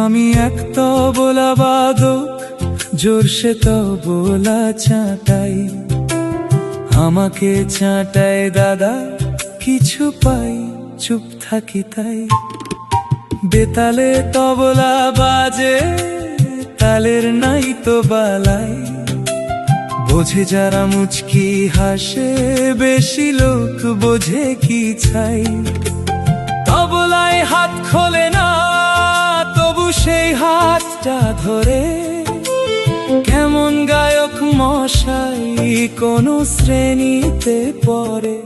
আমি এক তবলা বাদক, জোরসে তবলা চাটাই। আমাকে চাটায় দাদা, কিছু পাই, চুপ থাকি তাই। বেতালে তবলা বাজে, তালের নাই তো বালাই। বোঝে যারা মুচকি হাসে, বেশি লোক বোঝে কি ছাই। তবলায় হাত খোলে না, তবু সেই হাতটা ধরে। কেমন গায়ক মশাই কোন শ্রেণীতে পড়ে।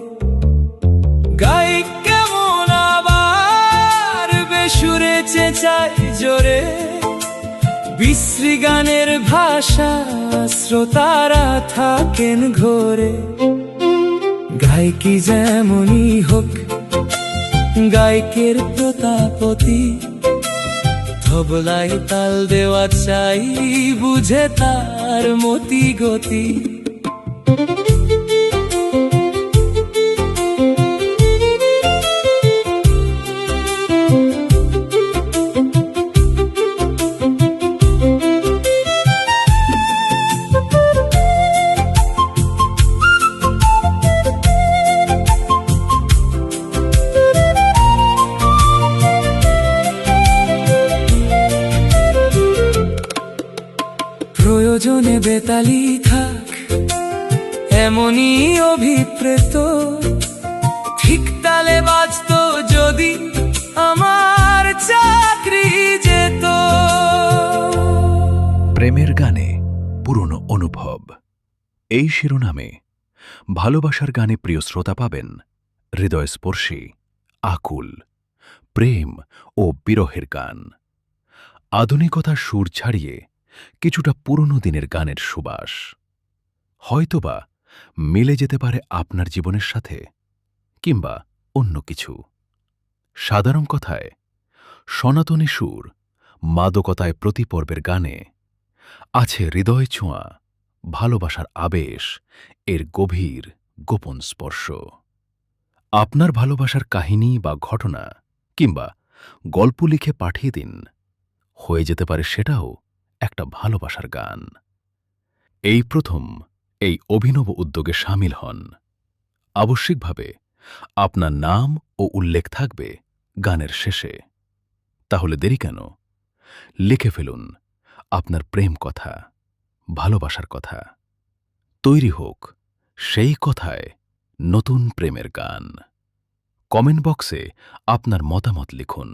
গায়ক কেমন আবার বেসুরে চেঁচায় জোরে। বিশ্রী গানের ভাষা শ্রোতারা থাকেন ঘোরে। গায়কি যেমনই হোক, গায়কের প্রতাপতি। তবলায় তাল দেওয়া চাই, বুঝে তার মতি গতি। প্রয়োজনে বেতালি থাক, এমনই অভিপ্রেত। ঠিক তালে বাজত যদি আমার চাকরি যেত। প্রেমের গানে পুরনো অনুভব, এই শিরোনামে ভালোবাসার গানে প্রিয় শ্রোতা পাবেন হৃদয়স্পর্শী, আকুল, প্রেম ও বিরহের গান। আধুনিকতার সুর ছাড়িয়ে কিছুটা পুরনো দিনের গানের সুবাস। হয়তোবা মিলে যেতে পারে আপনার জীবনের সাথে, কিংবা অন্য কিছু। সাধারণ কথায় সনাতনী সুর, মাদকতায় প্রতি পর্বের গানে আছে হৃদয় ছোঁয়া, ভালোবাসার আবেশ, এর গভীর গোপন স্পর্শ। আপনার ভালোবাসার কাহিনী বা ঘটনা কিংবা গল্প লিখে পাঠিয়ে দিন, হয়ে যেতে পারে সেটাও একটা ভালোবাসার গান। এই প্রথম এই অভিনব উদ্যোগে সামিল হন। আবশ্যিকভাবে আপনার নাম ও উল্লেখ থাকবে গানের শেষে। তাহলে দেরি কেন? লিখে ফেলুন আপনার প্রেম কথা, ভালোবাসার কথা। তৈরি হোক সেই কথায় নতুন প্রেমের গান। কমেন্ট বক্সে আপনার মতামত লিখুন।